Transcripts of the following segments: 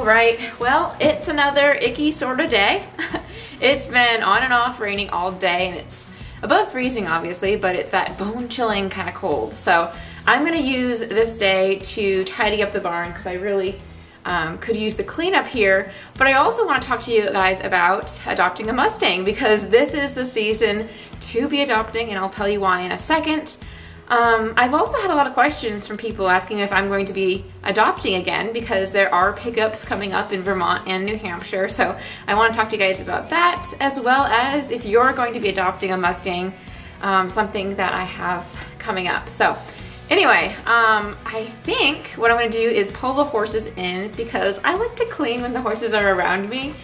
All right, well, it's another icky sort of day. It's been on and off raining all day, and it's above freezing obviously, but it's that bone chilling kind of cold. So I'm gonna use this day to tidy up the barn because I really could use the cleanup here. But I also want to talk to you guys about adopting a Mustang because this is the season to be adopting, and I'll tell you why in a second. I've also had a lot of questions from people asking if I'm going to be adopting again because there are pickups coming up in Vermont and New Hampshire. So I want to talk to you guys about that, as well as if you're going to be adopting a Mustang, something that I have coming up. So anyway, I think what I'm going to do is pull the horses in because I like to clean when the horses are around me.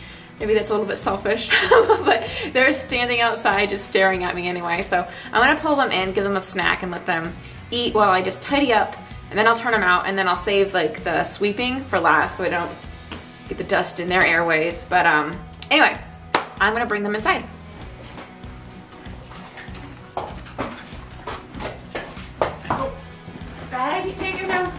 Maybe that's a little bit selfish, but they're standing outside just staring at me anyway. So I'm gonna pull them in, give them a snack, and let them eat while I just tidy up, and then I'll turn them out, and then I'll save like the sweeping for last so I don't get the dust in their airways. But anyway, I'm gonna bring them inside. Oh, bag, take it now.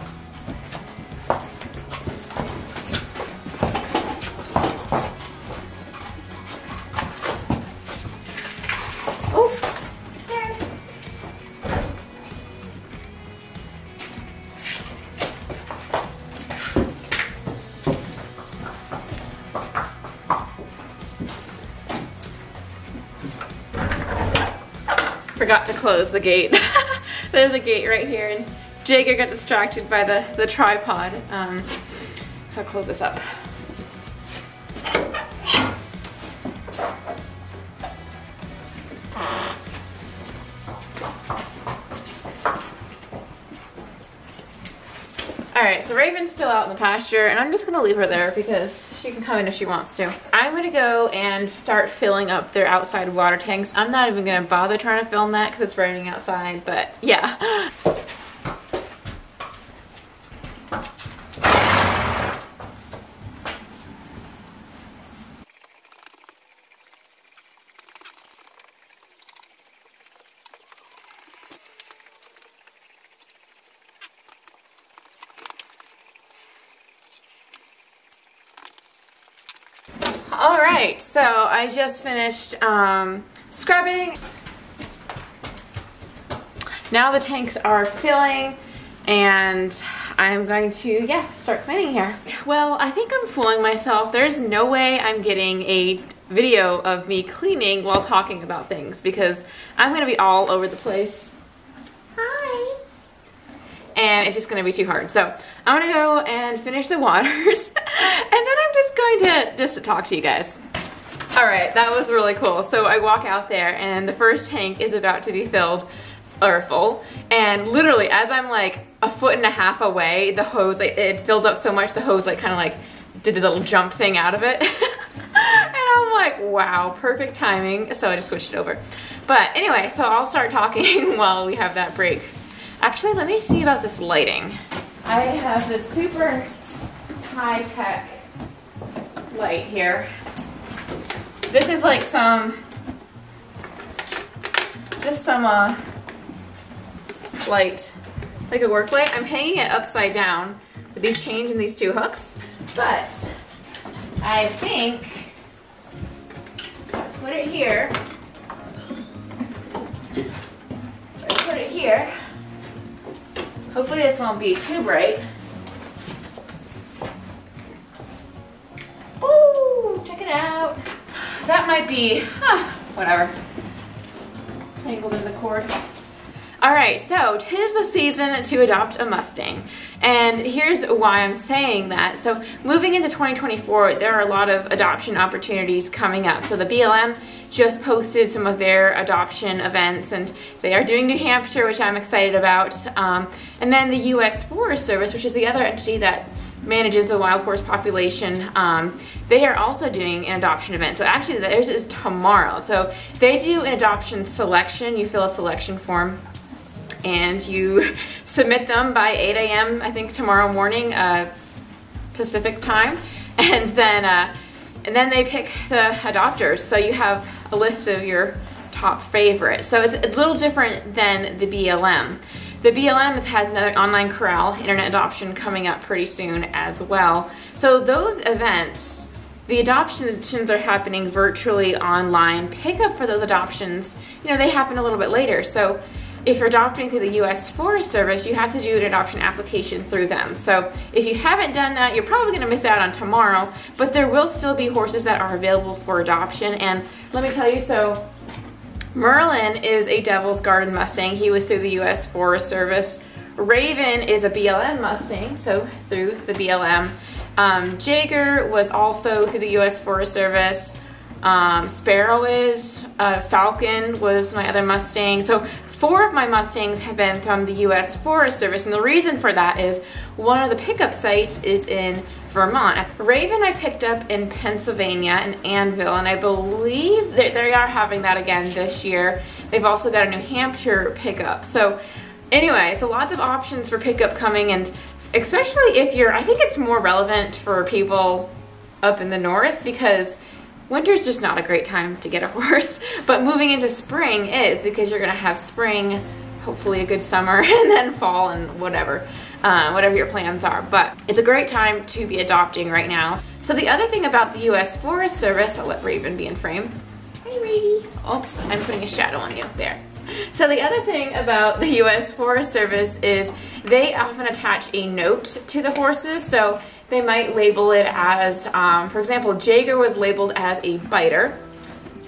Forgot to close the gate. There's a gate right here, and Jager got distracted by the tripod. So I'll close this up. Alright, so Raven's still out in the pasture, and I'm just gonna leave her there because she can come in if she wants to. I'm gonna go and start filling up their outside water tanks. I'm not even gonna bother trying to film that because it's raining outside, but yeah. All right, so I just finished scrubbing. Now the tanks are filling, and I'm going to, start cleaning here. Well, I think I'm fooling myself. There's no way I'm getting a video of me cleaning while talking about things because I'm gonna be all over the place. Hi. And it's just gonna be too hard. So I'm gonna go and finish the waters and then I'm just going to talk to you guys. All right, that was really cool. So I walk out there and the first tank is about to be filled, or full, and literally as I'm like 1.5 feet away, the hose, it filled up so much the hose kind of did the little jump thing out of it. And I'm like, wow, perfect timing. So I just switched it over. But anyway, so I'll start talking while we have that break. Actually, let me see about this lighting. I have this super high-tech light here. This is like just some light, like a work light. I'm hanging it upside down with these chains and these 2 hooks, but I think if I put it here, hopefully this won't be too bright. Ooh, check it out. That might be, whatever, tangled in the cord. All right, so 'tis the season to adopt a Mustang. And here's why I'm saying that. So moving into 2024, there are a lot of adoption opportunities coming up. So the BLM just posted some of their adoption events, and they are doing New Hampshire, which I'm excited about. And then the U.S. Forest Service, which is the other entity that manages the wild horse population, they are also doing an adoption event. So actually theirs is tomorrow. So they do an adoption selection. You fill a selection form and you submit them by 8 a.m. I think tomorrow morning Pacific time, and then they pick the adopters. So you have a list of your top favorites. So it's a little different than the BLM. the BLM has another online corral internet adoption coming up pretty soon as well. So those events, the adoptions are happening virtually online. Pickup for those adoptions, you know, they happen a little bit later. So if you're adopting through the U.S. Forest Service, you have to do an adoption application through them. So if you haven't done that, you're probably going to miss out on tomorrow, but there will still be horses that are available for adoption. And let me tell you, so Merlin is a Devil's Garden Mustang. He was through the U.S. Forest Service. Raven is a BLM Mustang, so through the BLM. Jaeger was also through the U.S. Forest Service. Sparrow is, Falcon was my other Mustang. So 4 of my Mustangs have been from the U.S. Forest Service, and the reason for that is one of the pickup sites is in Vermont. Raven I picked up in Pennsylvania, in Annville, and I believe that they are having that again this year. They've also got a New Hampshire pickup. So anyway, so lots of options for pickup coming, and especially if you're, I think it's more relevant for people up in the north because winter's just not a great time to get a horse, but moving into spring is, because you're gonna have spring, hopefully a good summer, and then fall and whatever your plans are. But it's a great time to be adopting right now. So the other thing about the U.S. Forest Service, I'll let Raven be in frame. Hey, Ravy. Oops, I'm putting a shadow on you there. So the other thing about the U.S. Forest Service is they often attach a note to the horses. So they might label it as, for example, Jaeger was labeled as a biter.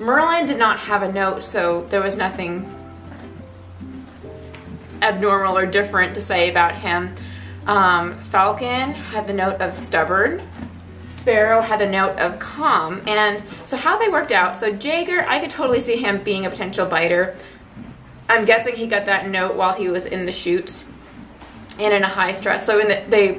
Merlin did not have a note, so there was nothing abnormal or different to say about him. Falcon had the note of stubborn. Sparrow had the note of calm. And so how they worked out, so Jaeger, I could totally see him being a potential biter. I'm guessing he got that note while he was in the chute and in a high stress. So they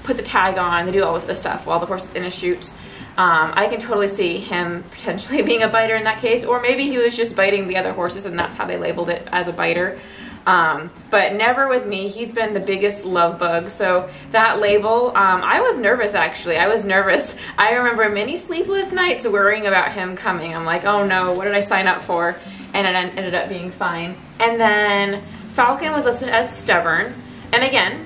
put the tag on, they do all this stuff while the horse is in a chute. I can totally see him potentially being a biter in that case, or maybe he was just biting the other horses and that's how they labeled it as a biter. But never with me. He's been the biggest love bug. So that label, I was nervous actually. I was nervous. I remember many sleepless nights worrying about him coming. I'm like, oh no, what did I sign up for? And it ended up being fine. And then Falcon was listed as stubborn. And again,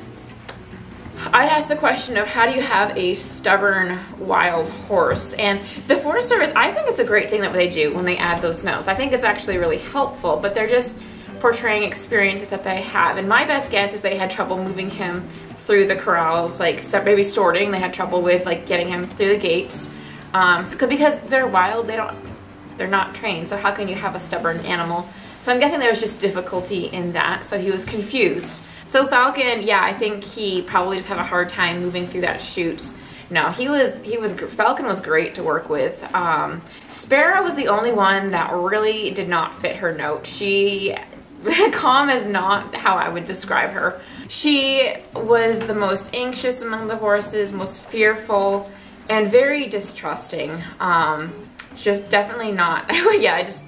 I asked the question of how do you have a stubborn wild horse? And the Forest Service, I think it's a great thing that they do when they add those notes. I think it's actually really helpful, but they're just portraying experiences that they have. And my best guess is they had trouble moving him through the corrals, like maybe sorting. They had trouble with like getting him through the gates. Because they're wild, they're not trained. So how can you have a stubborn animal? So I'm guessing there was just difficulty in that. So he was confused. So Falcon, yeah, I think he probably just had a hard time moving through that chute. No, Falcon was great to work with. Sparrow was the only one that really did not fit her note. Calm is not how I would describe her. She was the most anxious among the horses, most fearful, and very distrusting. Just definitely not, yeah, I just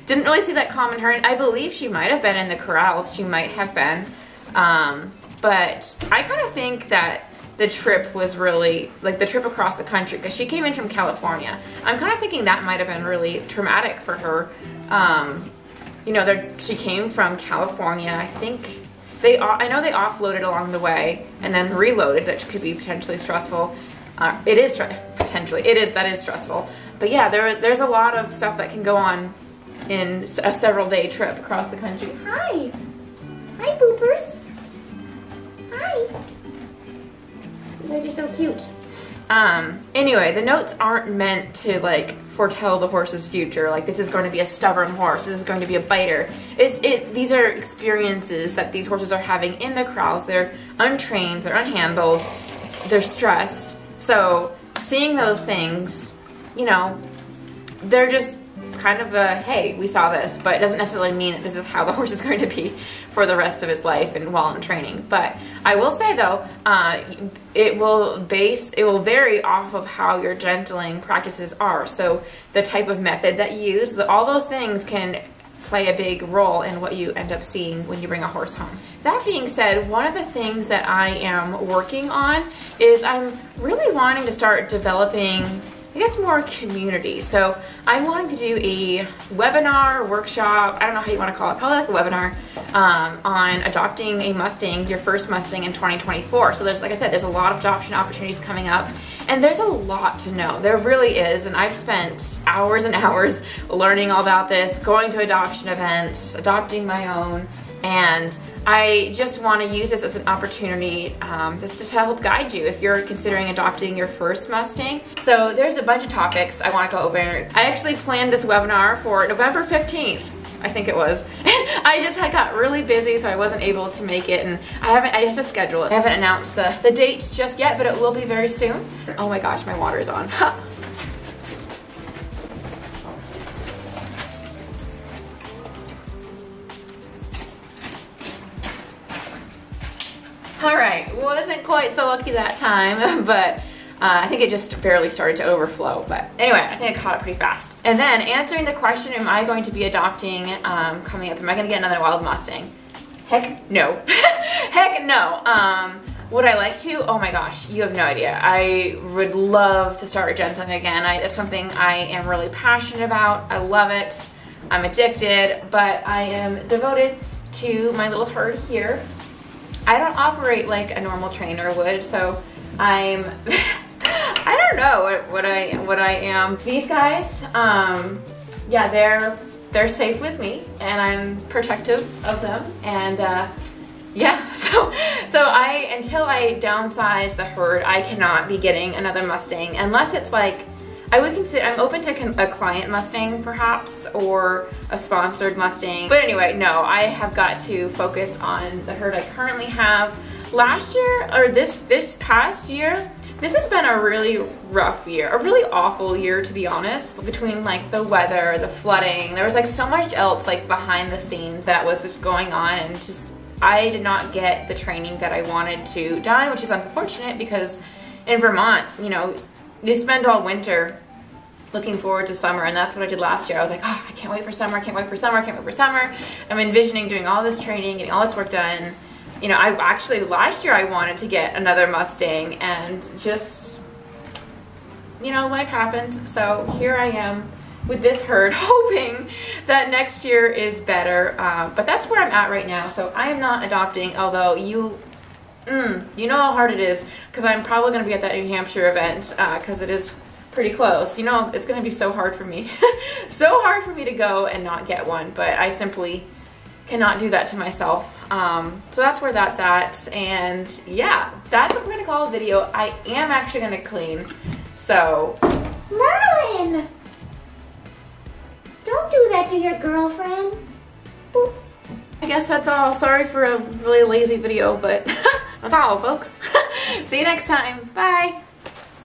didn't really see that calm in her. And I believe she might have been in the corrals, she might have been. But I kind of think that the trip was really, like the trip across the country, because she came in from California. I'm kind of thinking that might have been really traumatic for her. You know, she came from California. I think I know they offloaded along the way and then reloaded, which could be potentially stressful. That is stressful. But yeah, there's a lot of stuff that can go on in a several-day trip across the country. Hi, boopers. Hi. You guys are so cute. Anyway, the notes aren't meant to like foretell the horse's future. Like this is going to be a stubborn horse. This is going to be a biter. These are experiences that these horses are having in the corrals. They're untrained. They're unhandled. They're stressed. So seeing those things, you know, they're just kind of a, hey, we saw this, but it doesn't necessarily mean that this is how the horse is going to be for the rest of his life and while in training. But I will say though, it will vary off of how your gentling practices are. So the type of method that you use, all those things can play a big role in what you end up seeing when you bring a horse home. That being said, one of the things that I am working on is I'm really wanting to start developing guess more community. So I'm wanting to do a webinar, workshop, I don't know how you want to call it, probably like a webinar, on adopting a Mustang, your first Mustang in 2024. So there's, like I said, there's a lot of adoption opportunities coming up, and there's a lot to know. There really is, and I've spent hours and hours learning all about this, going to adoption events, adopting my own, and I just want to use this as an opportunity just to help guide you if you're considering adopting your first Mustang. So there's a bunch of topics I want to go over. I actually planned this webinar for November 15th, I think it was. I just got really busy, so I wasn't able to make it, and I have to schedule it. I haven't announced the date just yet, but it will be very soon. Oh my gosh, my water is on. All right, wasn't quite so lucky that time, but I think it just barely started to overflow. But anyway, I think I caught it pretty fast. And then answering the question, am I going to be adopting coming up? Am I going to get another wild Mustang? Heck no. Heck no. Would I like to? Oh my gosh, you have no idea. I would love to start a gentung again. It's something I am really passionate about. I love it. I'm addicted, but I am devoted to my little herd here. I don't operate like a normal trainer would, so I'm I don't know what I am. These guys, yeah, they're safe with me, and I'm protective of them, and yeah, so until I downsize the herd, I cannot be getting another Mustang unless it's like, I would consider, I'm open to a client Mustang perhaps, or a sponsored Mustang. But anyway, no, I have got to focus on the herd I currently have. Last year, or this past year, this has been a really rough year, a really awful year, to be honest, between like the weather, the flooding. There was like so much else like behind the scenes that was just going on, and just, I did not get the training that I wanted to done, which is unfortunate because in Vermont, you know, you spend all winter looking forward to summer, and that's what I did last year. I was like, oh, I can't wait for summer, I can't wait for summer, I can't wait for summer. I'm envisioning doing all this training, getting all this work done. You know, I actually, last year I wanted to get another Mustang, and just, you know, life happened. So here I am with this herd, hoping that next year is better. But that's where I'm at right now. So I am not adopting, although you know how hard it is, because I'm probably going to be at that New Hampshire event, because it is pretty close. You know, it's going to be so hard for me. So hard for me to go and not get one, but I simply cannot do that to myself. So that's where that's at, and yeah, that's what we're going to call a video. I am actually going to clean, so... Merlin! Don't do that to your girlfriend. Boop. I guess that's all. Sorry for a really lazy video, but that's all, folks. See you next time. Bye!